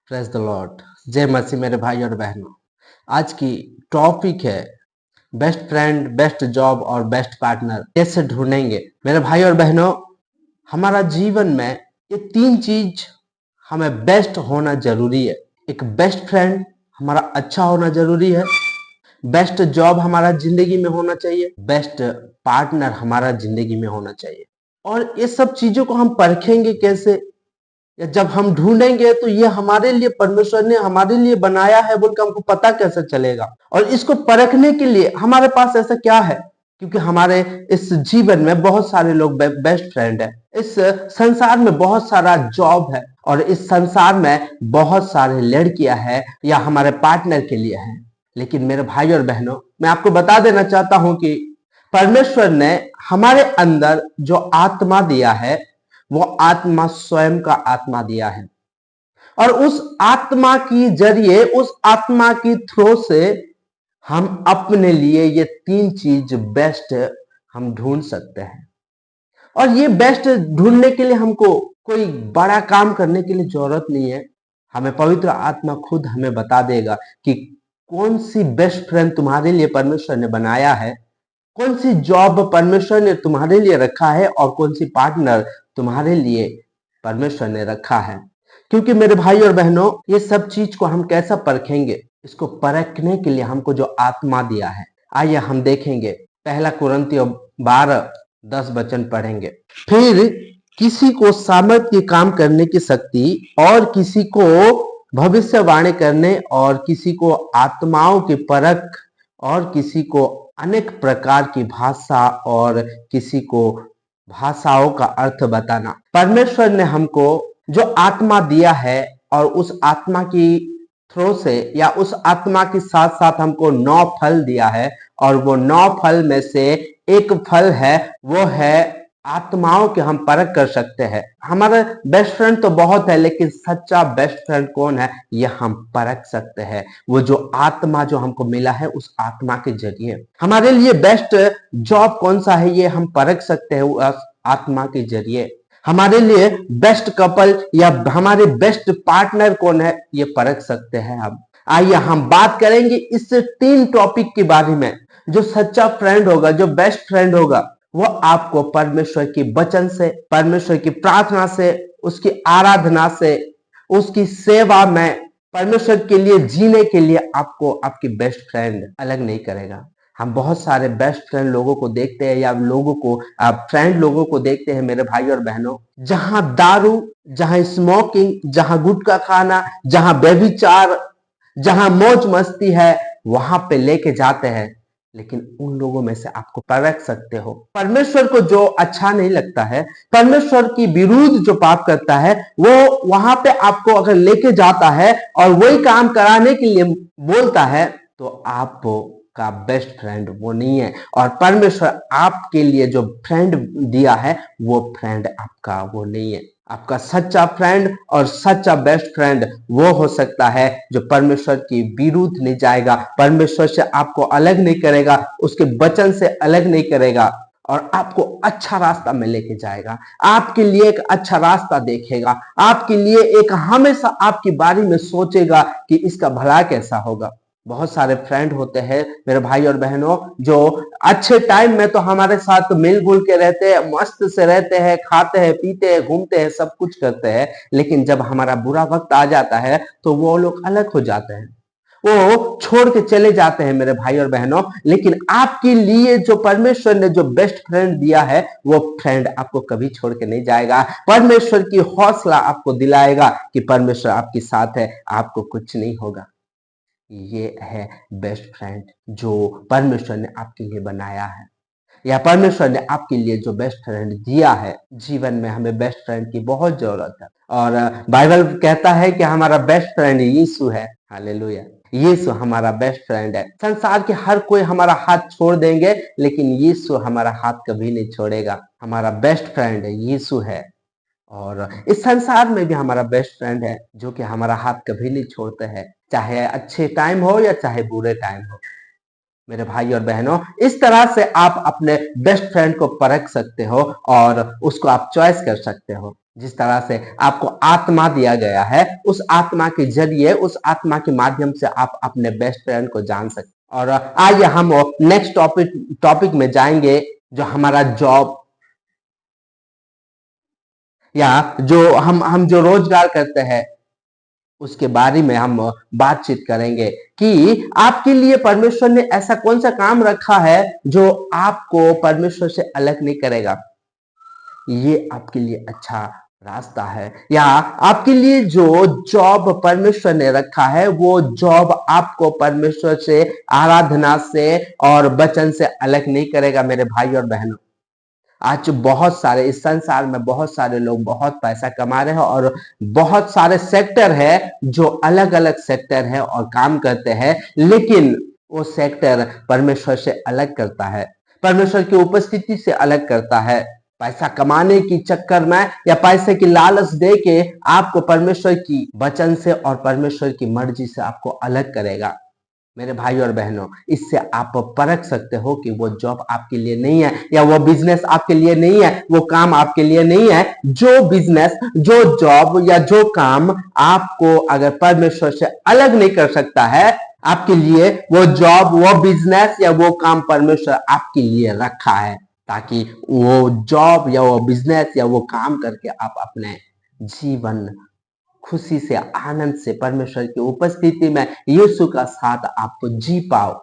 Praise the Lord. जय मसीह मेरे भाई और बहनों। आज की टॉपिक है बेस्ट फ्रेंड, बेस्ट जॉब और बेस्ट पार्टनर कैसे ढूंढेंगे। मेरे भाई और बहनों, हमारा जीवन में ये तीन चीज हमें बेस्ट होना जरूरी है। एक बेस्ट फ्रेंड हमारा अच्छा होना जरूरी है, बेस्ट जॉब हमारा जिंदगी में होना चाहिए, बेस्ट पार्टनर हमारा जिंदगी में होना चाहिए। और ये सब चीजों को हम परखेंगे कैसे, या जब हम ढूंढेंगे तो ये हमारे लिए परमेश्वर ने हमारे लिए बनाया है बोलकर हमको पता कैसे चलेगा। और इसको परखने के लिए हमारे पास ऐसा क्या है, क्योंकि हमारे इस जीवन में बहुत सारे लोग बेस्ट फ्रेंड है, इस संसार में बहुत सारा जॉब है, और इस संसार में बहुत सारे लड़कियां हैं या हमारे पार्टनर के लिए हैं। लेकिन मेरे भाई और बहनों, मैं आपको बता देना चाहता हूं कि परमेश्वर ने हमारे अंदर जो आत्मा दिया है वो आत्मा स्वयं का आत्मा दिया है, और उस आत्मा की जरिए, उस आत्मा की थ्रू से हम अपने लिए ये तीन चीज बेस्ट हम ढूंढ सकते हैं। और ये बेस्ट ढूंढने के लिए हमको कोई बड़ा काम करने की लिए जरूरत नहीं है। हमें पवित्र आत्मा खुद हमें बता देगा कि कौन सी बेस्ट फ्रेंड तुम्हारे लिए परमेश्वर ने बनाया है, कौन सी जॉब परमेश्वर ने तुम्हारे लिए रखा है, और कौन सी पार्टनर तुम्हारे लिए परमेश्वर ने रखा है। क्योंकि मेरे भाई और बहनों, ये सब चीज को हम कैसा परखेंगे, इसको परखने के लिए हमको जो आत्मा दिया है, आइए हम देखेंगे। पहला कुरिन्थियों 12:10 पढ़ेंगे। फिर किसी को सामर्थ के काम करने की शक्ति, और किसी को भविष्यवाणी करने, और किसी को आत्माओं की परख, और किसी को अनेक प्रकार की भाषा, और किसी को भाषाओं का अर्थ बताना। परमेश्वर ने हमको जो आत्मा दिया है, और उस आत्मा की थ्रू से या उस आत्मा के साथ साथ हमको 9 फल दिया है, और वो 9 फल में से एक फल है, वो है आत्माओं के हम परख कर सकते हैं। हमारे बेस्ट फ्रेंड तो बहुत है, लेकिन सच्चा बेस्ट फ्रेंड कौन है ये हम परख सकते हैं। वो जो आत्मा जो हमको मिला है, उस आत्मा के जरिए हमारे लिए बेस्ट जॉब कौन सा है ये हम परख सकते हैं उस आत्मा के जरिए। हमारे लिए बेस्ट कपल या हमारे बेस्ट पार्टनर कौन है ये परख सकते हैं हम। आइए हम बात करेंगे इस 3 टॉपिक के बारे में। जो सच्चा फ्रेंड होगा, जो बेस्ट फ्रेंड होगा, वो आपको परमेश्वर की वचन से, परमेश्वर की प्रार्थना से, उसकी आराधना से, उसकी सेवा में, परमेश्वर के लिए जीने के लिए आपको आपकी बेस्ट फ्रेंड अलग नहीं करेगा। हम बहुत सारे बेस्ट फ्रेंड लोगों को देखते हैं, या लोगों को फ्रेंड लोगों को देखते हैं मेरे भाई और बहनों, जहां दारू, जहां स्मोकिंग, जहां गुटखा खाना, जहां व्यभिचार, जहां मौज मस्ती है, वहां पे लेके जाते हैं। लेकिन उन लोगों में से आपको परख सकते हो, परमेश्वर को जो अच्छा नहीं लगता है, परमेश्वर की विरुद्ध जो पाप करता है, वो वहां पे आपको अगर लेके जाता है और वही काम कराने के लिए बोलता है, तो आपका बेस्ट फ्रेंड वो नहीं है। और परमेश्वर आपके लिए जो फ्रेंड दिया है, वो फ्रेंड आपका वो नहीं है। आपका सच्चा फ्रेंड और सच्चा बेस्ट फ्रेंड वो हो सकता है जो परमेश्वर की विरुद्ध नहीं जाएगा, परमेश्वर से आपको अलग नहीं करेगा, उसके वचन से अलग नहीं करेगा, और आपको अच्छा रास्ता में लेके जाएगा, आपके लिए एक अच्छा रास्ता देखेगा, आपके लिए एक हमेशा आपके बारे में सोचेगा कि इसका भला कैसा होगा। बहुत सारे फ्रेंड होते हैं मेरे भाई और बहनों, जो अच्छे टाइम में तो हमारे साथ मिलजुल के रहते हैं, मस्त से रहते हैं, खाते हैं, पीते हैं, घूमते हैं, सब कुछ करते हैं, लेकिन जब हमारा बुरा वक्त आ जाता है तो वो लोग अलग हो जाते हैं, वो छोड़ के चले जाते हैं मेरे भाई और बहनों। लेकिन आपके लिए जो परमेश्वर ने जो बेस्ट फ्रेंड दिया है, वो फ्रेंड आपको कभी छोड़ के नहीं जाएगा। परमेश्वर की हौसला आपको दिलाएगा कि परमेश्वर आपके साथ है, आपको कुछ नहीं होगा। ये है बेस्ट फ्रेंड जो परमेश्वर ने आपके लिए बनाया है, या परमेश्वर ने आपके लिए जो बेस्ट फ्रेंड दिया है। जीवन में हमें बेस्ट फ्रेंड की बहुत जरूरत है, और बाइबल कहता है कि हमारा बेस्ट फ्रेंड यीशु है। हालेलुया, यीशु हमारा बेस्ट फ्रेंड है। संसार के हर कोई हमारा हाथ छोड़ देंगे, लेकिन यीशु हमारा हाथ कभी नहीं छोड़ेगा। हमारा बेस्ट फ्रेंड यीशु है, और इस संसार में भी हमारा बेस्ट फ्रेंड है जो कि हमारा हाथ कभी नहीं छोड़ते हैं, चाहे अच्छे टाइम हो या चाहे बुरे टाइम हो। मेरे भाई और बहनों, इस तरह से आप अपने बेस्ट फ्रेंड को परख सकते हो, और उसको आप चॉइस कर सकते हो। जिस तरह से आपको आत्मा दिया गया है, उस आत्मा के जरिए, उस आत्मा के माध्यम से आप अपने बेस्ट फ्रेंड को जान सकते। और आइए हम नेक्स्ट टॉपिक में जाएंगे, जो हमारा जॉब या जो हम जो रोजगार करते हैं उसके बारे में हम बातचीत करेंगे कि आपके लिए परमेश्वर ने ऐसा कौन सा काम रखा है जो आपको परमेश्वर से अलग नहीं करेगा। ये आपके लिए अच्छा रास्ता है, या आपके लिए जो जॉब परमेश्वर ने रखा है वो जॉब आपको परमेश्वर से, आराधना से और वचन से अलग नहीं करेगा। मेरे भाई और बहनों, आज बहुत सारे इस संसार में बहुत सारे लोग बहुत पैसा कमा रहे हैं और बहुत सारे सेक्टर है जो अलग अलग सेक्टर है और काम करते हैं, लेकिन वो सेक्टर परमेश्वर से अलग करता है, परमेश्वर की उपस्थिति से अलग करता है। पैसा कमाने की चक्कर में या पैसे की लालच दे के आपको परमेश्वर की वचन से और परमेश्वर की मर्जी से आपको अलग करेगा। मेरे भाई और बहनों, इससे आप परख सकते हो कि वो जॉब आपके लिए नहीं है, या वो बिजनेस आपके लिए नहीं है, वो काम आपके लिए नहीं है। जो बिजनेस, जो जॉब या जो काम आपको अगर परमेश्वर से अलग नहीं कर सकता है, आपके लिए वो जॉब, वो बिजनेस या वो काम परमेश्वर आपके लिए रखा है, ताकि वो जॉब या वो बिजनेस या वो काम करके आप अपने जीवन खुशी से, आनंद से, परमेश्वर की उपस्थिति में यीशु का साथ आप जी पाओ।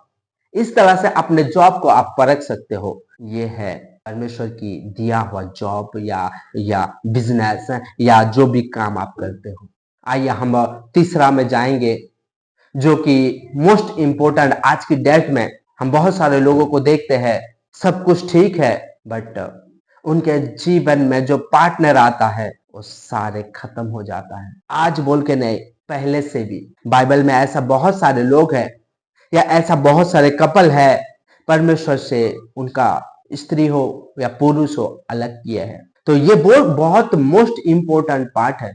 इस तरह से अपने जॉब को आप परख सकते हो। ये है परमेश्वर की दिया हुआ जॉब या बिजनेस या जो भी काम आप करते हो। आइए हम तीसरा में जाएंगे, जो कि मोस्ट इंपोर्टेंट। आज की डेट में हम बहुत सारे लोगों को देखते हैं, सब कुछ ठीक है, बट उनके जीवन में जो पार्टनर आता है वो सारे खत्म हो जाता है। आज बोल के नहीं, पहले से भी बाइबल में ऐसा बहुत सारे लोग हैं या ऐसा बहुत सारे कपल है, परमेश्वर से उनका स्त्री हो या पुरुष हो अलग किए हैं। तो ये बहुत मोस्ट इंपोर्टेंट पार्ट है,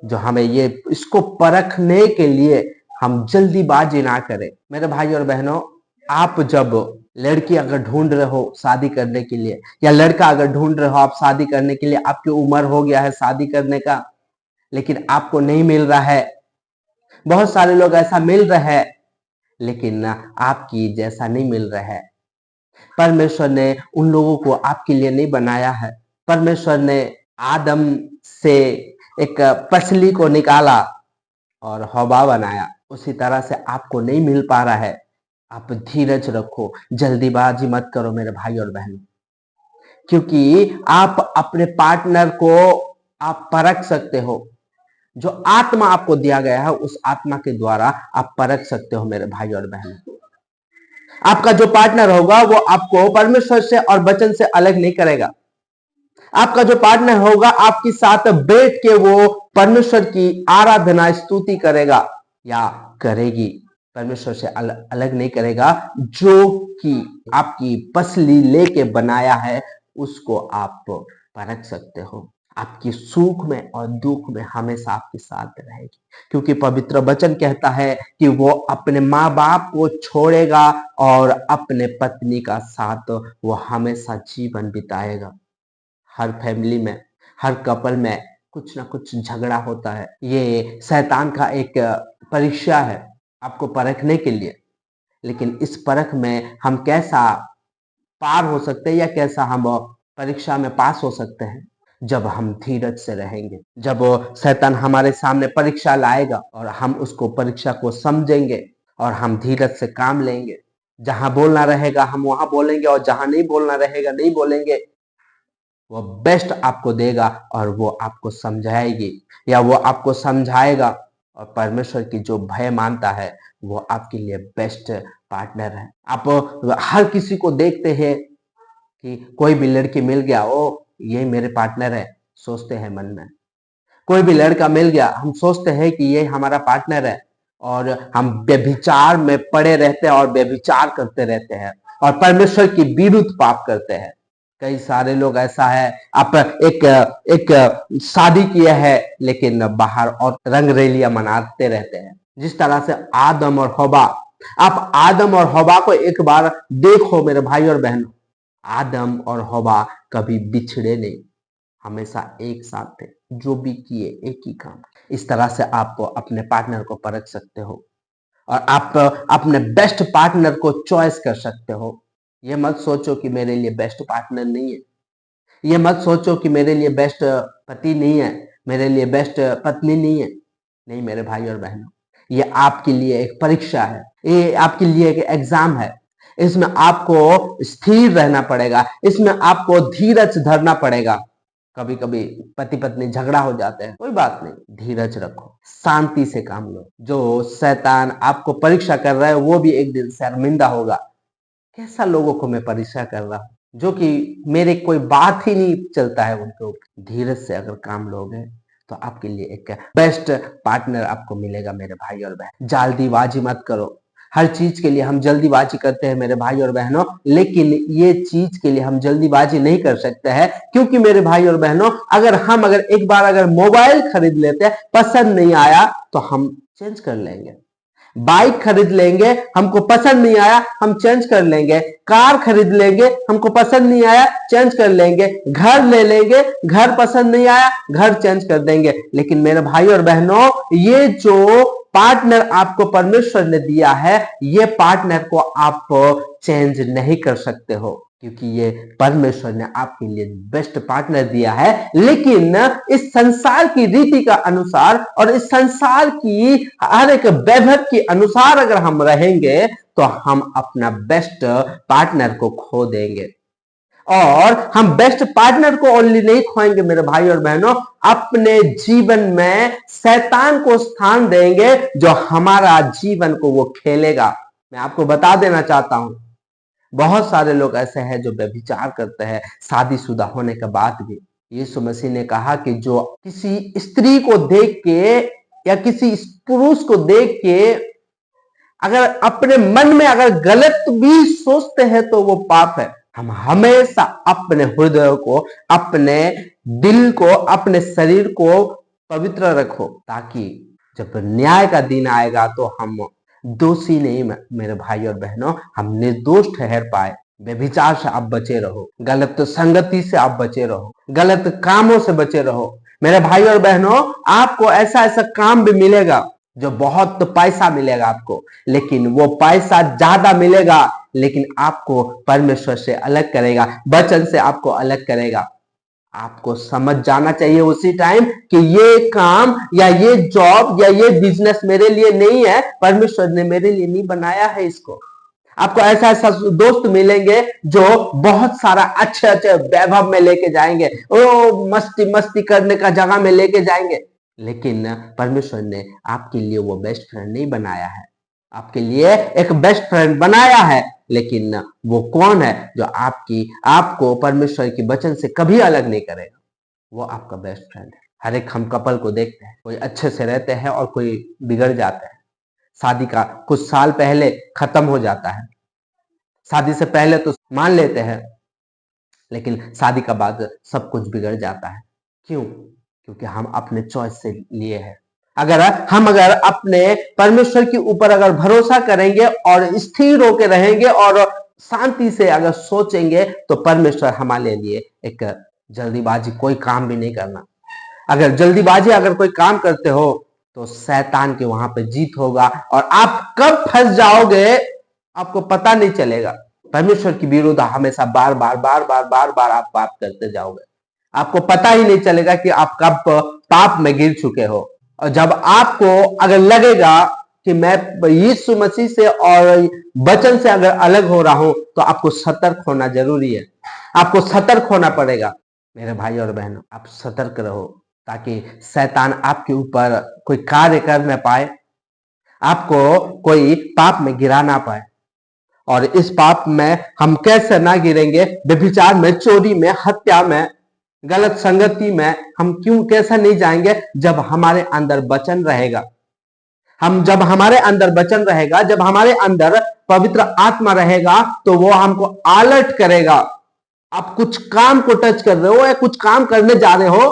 जो हमें ये इसको परखने के लिए हम जल्दीबाजी ना करें। मेरे भाई और बहनों, आप जब लड़की अगर ढूंढ रहे हो शादी करने के लिए, या लड़का अगर ढूंढ रहे हो आप शादी करने के लिए, आपकी उम्र हो गया है शादी करने का, लेकिन आपको नहीं मिल रहा है। बहुत सारे लोग ऐसा मिल रहे हैं, लेकिन आपकी जैसा नहीं मिल रहा है। परमेश्वर ने उन लोगों को आपके लिए नहीं बनाया है। परमेश्वर ने आदम से एक पसली को निकाला और हवा बनाया, उसी तरह से आपको नहीं मिल पा रहा है। आप धीरज रखो, जल्दीबाजी मत करो मेरे भाई और बहनों, क्योंकि आप अपने पार्टनर को आप परख सकते हो। जो आत्मा आपको दिया गया है उस आत्मा के द्वारा आप परख सकते हो मेरे भाई और बहनों। आपका जो पार्टनर होगा वो आपको परमेश्वर से और वचन से अलग नहीं करेगा। आपका जो पार्टनर होगा आपके साथ बैठ के वो परमेश्वर की आराधना स्तुति करेगा या करेगी, परमेश्वर से अलग नहीं करेगा। जो कि आपकी पसली लेके बनाया है उसको आप परख सकते हो। आपकी सुख में और दुख में हमेशा आपके साथ रहेगी, क्योंकि पवित्र वचन कहता है कि वो अपने माँ बाप को छोड़ेगा और अपने पत्नी का साथ वो हमेशा जीवन बिताएगा। हर फैमिली में, हर कपल में कुछ ना कुछ झगड़ा होता है। ये शैतान का एक परीक्षा है आपको परखने के लिए, लेकिन इस परख में हम कैसा पार हो सकते हैं या कैसा हम परीक्षा में पास हो सकते हैं, जब हम धीरज से रहेंगे। जब शैतान हमारे सामने परीक्षा लाएगा और हम उसको परीक्षा को समझेंगे और हम धीरज से काम लेंगे। जहां बोलना रहेगा हम वहां बोलेंगे और जहां नहीं बोलना रहेगा नहीं बोलेंगे। वो बेस्ट आपको देगा और वो आपको समझाएगी या वो आपको समझाएगा, और परमेश्वर की जो भय मानता है वो आपके लिए बेस्ट पार्टनर है। आप हर किसी को देखते हैं कि कोई भी लड़की मिल गया, ओ ये मेरे पार्टनर है, सोचते हैं मन में। कोई भी लड़का मिल गया हम सोचते हैं कि ये हमारा पार्टनर है, और हम व्यभिचार में पड़े रहते हैं और व्यभिचार करते रहते हैं और परमेश्वर की विरुद्ध पाप करते हैं। कई सारे लोग ऐसा है, आप एक शादी किया है लेकिन बाहर और रंग रैलियां मनाते रहते हैं। जिस तरह से आदम और हवा, आप आदम और हवा को एक बार देखो मेरे भाई और बहनों, आदम और हवा कभी बिछड़े नहीं, हमेशा एक साथ थे। जो भी किए एक ही काम। इस तरह से आप अपने पार्टनर को परख सकते हो और आप अपने बेस्ट पार्टनर को चॉइस कर सकते हो। ये मत सोचो कि मेरे लिए बेस्ट पार्टनर नहीं है, ये मत सोचो कि मेरे लिए बेस्ट पति नहीं है, मेरे लिए बेस्ट पत्नी नहीं है। नहीं मेरे भाई और बहनों, ये आपके लिए एक परीक्षा है, ये आपके लिए एक एग्जाम है। इसमें आपको स्थिर रहना पड़ेगा, इसमें आपको धीरज धरना पड़ेगा। कभी कभी पति पत्नी झगड़ा हो जाते हैं, कोई बात नहीं, धीरज रखो, शांति से काम लो। जो शैतान आपको परीक्षा कर रहा है वो भी एक दिन शर्मिंदा होगा, कैसा लोगों को मैं परीक्षा कर रहा हूँ जो कि मेरे कोई बात ही नहीं चलता है उनके ऊपर। धीरज से अगर काम लोगे तो आपके लिए एक बेस्ट पार्टनर आपको मिलेगा मेरे भाई और बहन। जल्दीबाजी मत करो। हर चीज के लिए हम जल्दीबाजी करते हैं मेरे भाई और बहनों, लेकिन ये चीज के लिए हम जल्दीबाजी नहीं कर सकते हैं, क्योंकि मेरे भाई और बहनों अगर एक बार अगर मोबाइल खरीद लेते हैं, पसंद नहीं आया तो हम चेंज कर लेंगे। बाइक खरीद लेंगे, हमको पसंद नहीं आया हम चेंज कर लेंगे। कार खरीद लेंगे, हमको पसंद नहीं आया चेंज कर लेंगे। घर ले लेंगे, घर पसंद नहीं आया घर चेंज कर देंगे। लेकिन मेरे भाई और बहनों, ये जो पार्टनर आपको परमेश्वर ने दिया है, ये पार्टनर को आप चेंज नहीं कर सकते हो, क्योंकि ये परमेश्वर ने आपके लिए बेस्ट पार्टनर दिया है। लेकिन इस संसार की रीति का अनुसार और इस संसार की हर एक वैभव के अनुसार अगर हम रहेंगे तो हम अपना बेस्ट पार्टनर को खो देंगे। और हम बेस्ट पार्टनर को ओनली नहीं खोएंगे मेरे भाई और बहनों, अपने जीवन में शैतान को स्थान देंगे जो हमारा जीवन को वो खेलेगा। मैं आपको बता देना चाहता हूं, बहुत सारे लोग ऐसे हैं जो व्यभिचार करते हैं शादीशुदा होने के बाद भी। यीशु मसीह ने कहा कि जो किसी स्त्री को देख के या किसी पुरुष को देख के अगर अपने मन में अगर गलत भी सोचते हैं तो वो पाप है। हम हमेशा अपने हृदय को, अपने दिल को, अपने शरीर को पवित्र रखो, ताकि जब न्याय का दिन आएगा तो हम दोषी नहीं मेरे भाई और बहनों, हम निर्दोष ठहर पाए। व्यभिचार से आप बचे रहो, गलत संगति से आप बचे रहो, गलत कामों से बचे रहो। मेरे भाई और बहनों, आपको ऐसा ऐसा काम भी मिलेगा जो बहुत पैसा मिलेगा आपको, लेकिन वो पैसा ज्यादा मिलेगा लेकिन आपको परमेश्वर से अलग करेगा, वचन से आपको अलग करेगा। आपको समझ जाना चाहिए उसी टाइम कि ये काम या ये जॉब या ये बिजनेस मेरे लिए नहीं है, परमेश्वर ने मेरे लिए नहीं बनाया है इसको। आपको ऐसा ऐसा दोस्त मिलेंगे जो बहुत सारा अच्छे अच्छे वैभव में लेके जाएंगे, ओ मस्ती मस्ती करने का जगह में लेके जाएंगे, लेकिन परमेश्वर ने आपके लिए वो बेस्ट फ्रेंड नहीं बनाया है। आपके लिए एक बेस्ट फ्रेंड बनाया है, लेकिन वो कौन है जो आपको परमेश्वर की वचन से कभी अलग नहीं करेगा, वो आपका बेस्ट फ्रेंड है। हर एक हम कपल को देखते हैं, कोई अच्छे से रहते हैं और कोई बिगड़ जाते हैं। शादी का कुछ साल पहले खत्म हो जाता है, शादी से पहले तो मान लेते हैं, लेकिन शादी का बाद सब कुछ बिगड़ जाता है। क्यों? क्योंकि हम अपने चॉइस से लिए हैं। अगर अपने परमेश्वर के ऊपर अगर भरोसा करेंगे और स्थिर होकर रहेंगे और शांति से अगर सोचेंगे तो परमेश्वर हमारे लिए एक जल्दीबाजी कोई काम भी नहीं करना। अगर जल्दीबाजी अगर कोई काम करते हो तो शैतान के वहां पे जीत होगा और आप कब फंस जाओगे आपको पता नहीं चलेगा। परमेश्वर की विरुद्ध हमेशा बार बार आप पाप करते जाओगे, आपको पता ही नहीं चलेगा कि आप कब पाप में गिर चुके हो। और जब आपको अगर लगेगा कि मैं यीशु मसीह से और वचन से अगर अलग हो रहा हूं तो आपको सतर्क होना जरूरी है, आपको सतर्क होना पड़ेगा। मेरे भाई और बहनों, आप सतर्क रहो ताकि शैतान आपके ऊपर कोई कार्य कर न पाए, आपको कोई पाप में गिरा ना पाए। और इस पाप में हम कैसे ना गिरेंगे? व्यभिचार में, चोरी में, हत्या में, गलत संगति में हम कैसा नहीं जाएंगे जब हमारे अंदर वचन रहेगा। जब हमारे अंदर वचन रहेगा, जब हमारे अंदर पवित्र आत्मा रहेगा तो वो हमको अलर्ट करेगा। आप कुछ काम को टच कर रहे हो या कुछ काम करने जा रहे हो,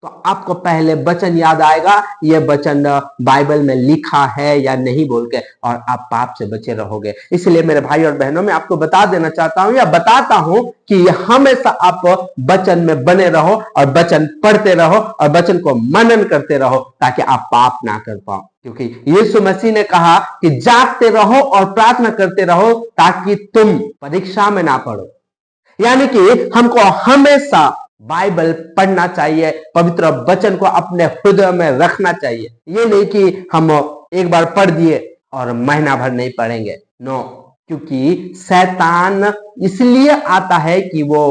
तो आपको पहले वचन याद आएगा, ये वचन बाइबल में लिखा है या नहीं बोल के, और आप पाप से बचे रहोगे। इसलिए मेरे भाई और बहनों, मैं आपको बता देना चाहता हूं या बताता हूं कि हमेशा आप वचन में बने रहो और वचन पढ़ते रहो और वचन को मनन करते रहो, ताकि आप पाप ना कर पाओ। क्योंकि यीशु मसीह ने कहा कि जागते रहो और प्रार्थना करते रहो ताकि तुम परीक्षा में ना पड़ो। यानी कि हमको हमेशा बाइबल पढ़ना चाहिए, पवित्र वचन को अपने हृदय में रखना चाहिए। ये नहीं कि हम एक बार पढ़ दिए और महीना भर नहीं पढ़ेंगे, नो। क्योंकि शैतान इसलिए आता है कि वो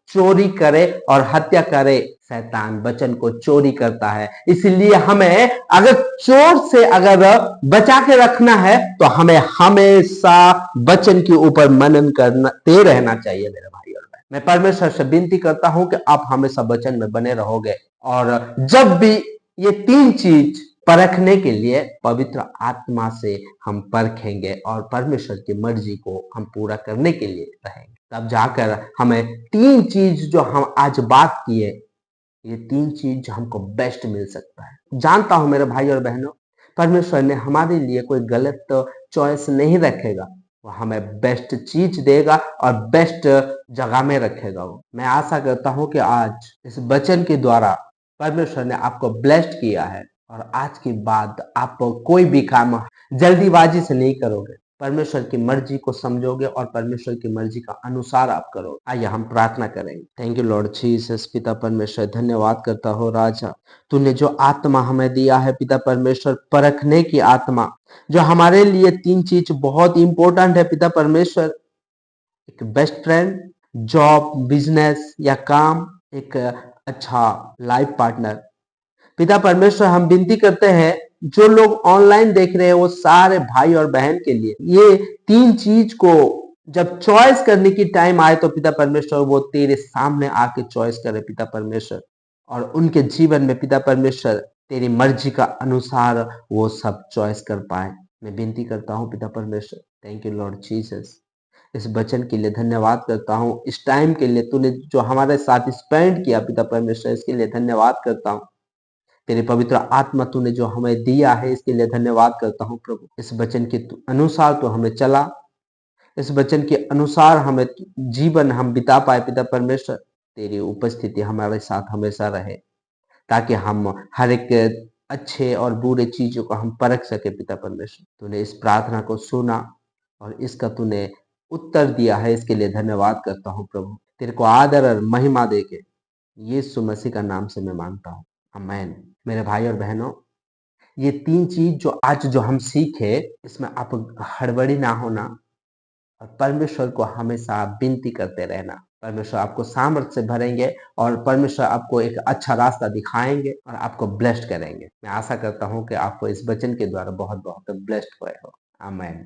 चोरी करे और हत्या करे। शैतान वचन को चोरी करता है, इसलिए हमें अगर चोर से अगर बचा के रखना है तो हमें हमेशा वचन के ऊपर मनन करते रहना चाहिए। मेरे भाई और बहन, मैं परमेश्वर से विनती करता हूं कि आप हमेशा वचन में बने रहोगे, और जब भी ये तीन चीज परखने के लिए पवित्र आत्मा से हम परखेंगे और परमेश्वर की मर्जी को हम पूरा करने के लिए रहेंगे, तब जाकर हमें तीन चीज जो हम आज बात किए, ये तीन चीज हमको बेस्ट मिल सकता है। जानता हूं मेरे भाई और बहनों, परमेश्वर ने हमारे लिए कोई गलत चॉइस नहीं रखेगा, वो हमें बेस्ट चीज देगा और बेस्ट जगह में रखेगा। वो मैं आशा करता हूं कि आज इस वचन के द्वारा परमेश्वर ने आपको ब्लेस्ड किया है, और आज के बाद आप कोई भी काम जल्दीबाजी से नहीं करोगे, परमेश्वर की मर्जी को समझोगे और परमेश्वर की मर्जी का अनुसार आप करो। आइए हम प्रार्थना करेंगे। Thank you Lord Jesus. पिता परमेश्वर, धन्यवाद करता हो राजा, तूने जो आत्मा हमें दिया है पिता परमेश्वर, परखने की आत्मा, जो हमारे लिए तीन चीज बहुत इंपॉर्टेंट है पिता परमेश्वर, एक बेस्ट फ्रेंड, जॉब, बिजनेस या काम, एक अच्छा लाइफ पार्टनर। पिता परमेश्वर, हम विनती करते हैं जो लोग ऑनलाइन देख रहे हैं वो सारे भाई और बहन के लिए ये तीन चीज को जब चॉइस करने की टाइम आए तो पिता परमेश्वर वो तेरे सामने आके चॉइस करे पिता परमेश्वर, और उनके जीवन में पिता परमेश्वर तेरी मर्जी का अनुसार वो सब चॉइस कर पाए। मैं विनती करता हूँ पिता परमेश्वर। Thank you Lord Jesus. इस वचन के लिए धन्यवाद करता हूँ, इस टाइम के लिए तूने जो हमारे साथ स्पेंड किया पिता परमेश्वर, इसके लिए धन्यवाद करता हूँ। तेरे पवित्र आत्मा तूने जो हमें दिया है इसके लिए धन्यवाद करता हूँ प्रभु। इस वचन के अनुसार तो हमें चला, इस वचन के अनुसार हमें जीवन हम बिता पाए पिता परमेश्वर। तेरी उपस्थिति हमारे साथ हमेशा रहे, ताकि हम हर एक अच्छे और बुरे चीजों को हम परख सके पिता परमेश्वर। तूने इस प्रार्थना को सुना और इसका तूने उत्तर दिया है, इसके लिए धन्यवाद करता हूँ प्रभु। तेरे को आदर और महिमा देके यीशु मसीह का नाम से मैं मांगता हूँ, आमीन। मेरे भाई और बहनों, ये तीन चीज जो आज जो हम सीखे, इसमें आप हड़बड़ी ना होना और परमेश्वर को हमेशा विनती करते रहना। परमेश्वर आपको सामर्थ्य से भरेंगे और परमेश्वर आपको एक अच्छा रास्ता दिखाएंगे और आपको ब्लेस्ड करेंगे। मैं आशा करता हूँ कि आपको इस वचन के द्वारा बहुत बहुत ब्लेस्ड हुए हो। आमीन।